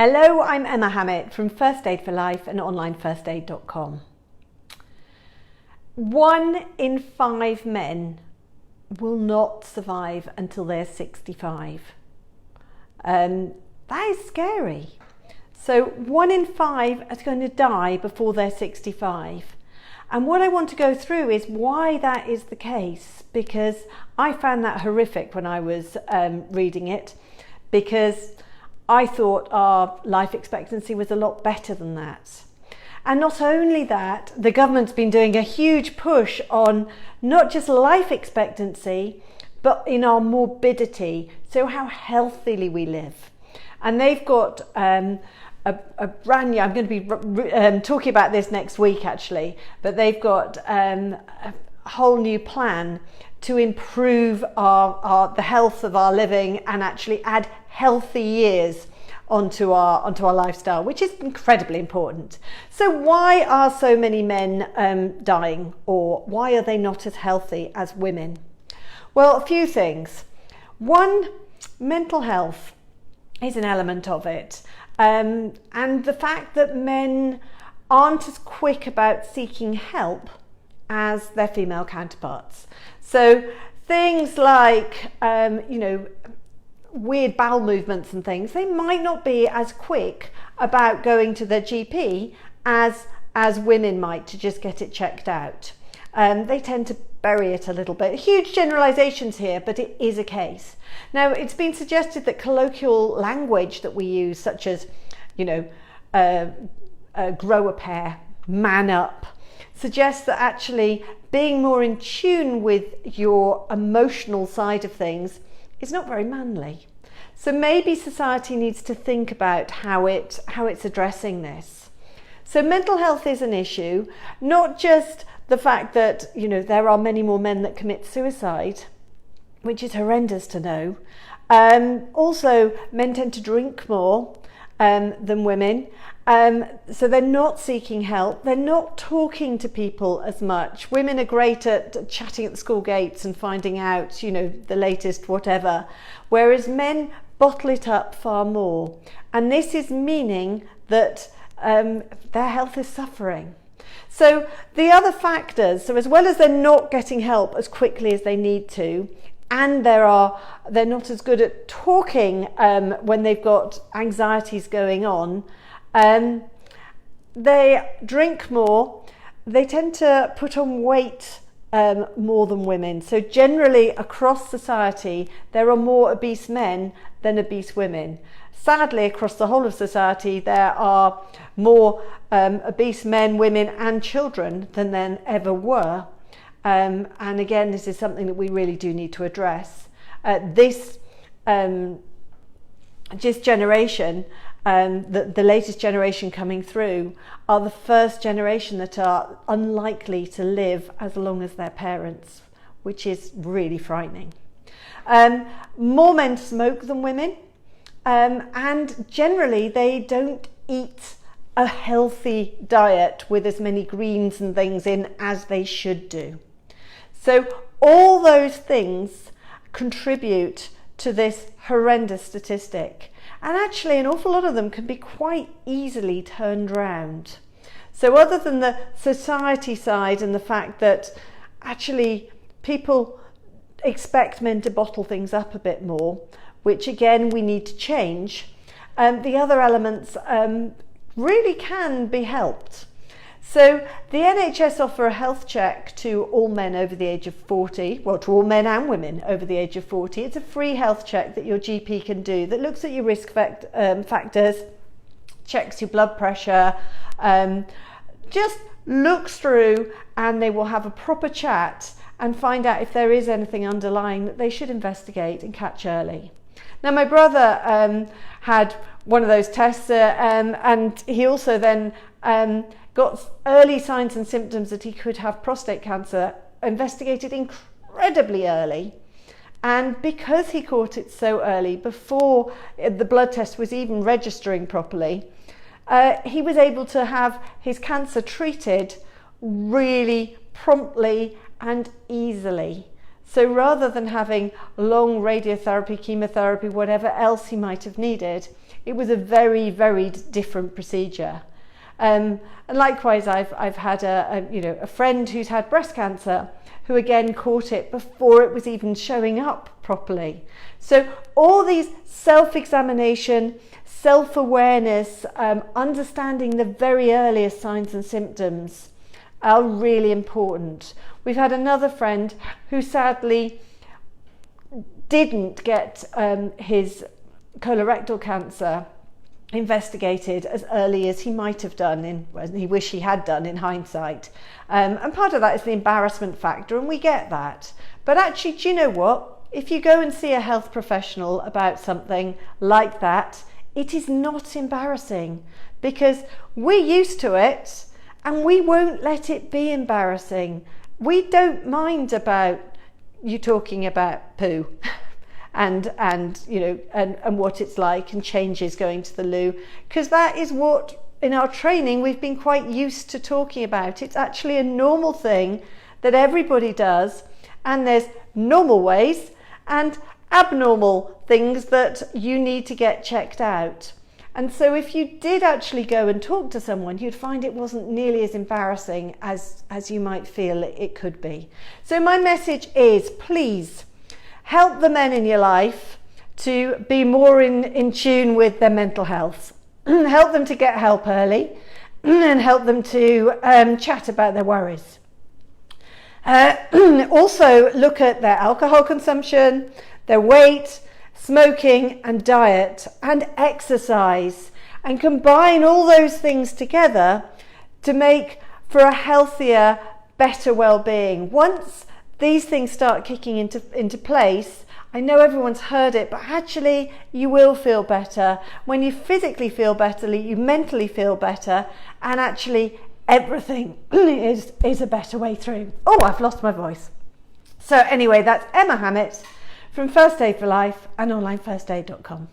Hello, I'm Emma Hammett from First Aid for Life and onlinefirstaid.com. 1 in 5 men will not survive until they're 65. That is scary. So 1 in 5 is going to die before they're 65. And what I want to go through is why that is the case, because I found that horrific when I was reading it, because I thought our life expectancy was a lot better than that. And not only that, the government's been doing a huge push on not just life expectancy, but in our morbidity, so how healthily we live. And they've got a brand new, I'm going to be talking about this next week actually, but they've got a whole new plan to improve the health of our living and actually add healthy years onto our lifestyle, which is incredibly important. So why are so many men dying, or why are they not as healthy as women? Well, a few things. One, mental health is an element of it, and the fact that men aren't as quick about seeking help as their female counterparts. So things like weird bowel movements and things, they might not be as quick about going to their GP as women might to just get it checked out. They tend to bury it a little bit. Huge generalizations here, but it is a case. Now, it's been suggested that colloquial language that we use, such as, grow a pair, man up, suggests that actually being more in tune with your emotional side of things is not very manly. So maybe society needs to think about how it's addressing this. So mental health is an issue, not just the fact that there are many more men that commit suicide, which is horrendous to know. Also, men tend to drink more than women. So they're not seeking help. They're not talking to people as much. Women are great at chatting at the school gates and finding out, the latest whatever, whereas men bottle it up far more. And this is meaning that their health is suffering. So the other factors, so as well as they're not getting help as quickly as they need to, and they're not as good at talking when they've got anxieties going on, they drink more, they tend to put on weight more than women. So generally across society, there are more obese men than obese women. Sadly, across the whole of society, there are more obese men, women and children than there ever were. And again, this is something that we really do need to address. This generation, the latest generation coming through, are the first generation that are unlikely to live as long as their parents, which is really frightening. More men smoke than women, and generally they don't eat a healthy diet with as many greens and things in as they should do. So all those things contribute to this horrendous statistic. And actually an awful lot of them can be quite easily turned around. So other than the society side and the fact that actually people expect men to bottle things up a bit more, which again we need to change, the other elements really can be helped. So the NHS offer a health check to all men over the age of 40, well, to all men and women over the age of 40. It's a free health check that your GP can do that looks at your risk factors, checks your blood pressure, just looks through, and they will have a proper chat and find out if there is anything underlying that they should investigate and catch early. Now, my brother had one of those tests and he also then got early signs and symptoms that he could have prostate cancer investigated incredibly early. And because he caught it so early, before the blood test was even registering properly, he was able to have his cancer treated really promptly and easily. So rather than having long radiotherapy, chemotherapy, whatever else he might have needed, It was a very, very different procedure. And likewise, I've had a friend who's had breast cancer, who again caught it before it was even showing up properly. So all these self-examination, self-awareness, understanding the very earliest signs and symptoms are really important. We've had another friend who sadly didn't get his colorectal cancer investigated as early as he might have done, he wished he had done in hindsight. And part of that is the embarrassment factor, and we get that. But actually, do you know what? If you go and see a health professional about something like that, it is not embarrassing, because we're used to it and we won't let it be embarrassing. We don't mind about you talking about poo and what it's like, and changes going to the loo, because that is what in our training we've been quite used to talking about. It's actually a normal thing that everybody does, and there's normal ways and abnormal things that you need to get checked out. And so if you did actually go and talk to someone, you'd find it wasn't nearly as embarrassing as you might feel it could be. So my message is, please help the men in your life to be more in tune with their mental health. Help them to get help early, and help them to chat about their worries. Also look at their alcohol consumption, their weight, smoking and diet, and exercise, and combine all those things together to make for a healthier, better well-being. Once these things start kicking into place, I know everyone's heard it, but actually you will feel better. When you physically feel better, you mentally feel better, and actually everything is a better way through. Oh, I've lost my voice. So anyway, that's Emma Hammett from First Aid for Life and onlinefirstaid.com.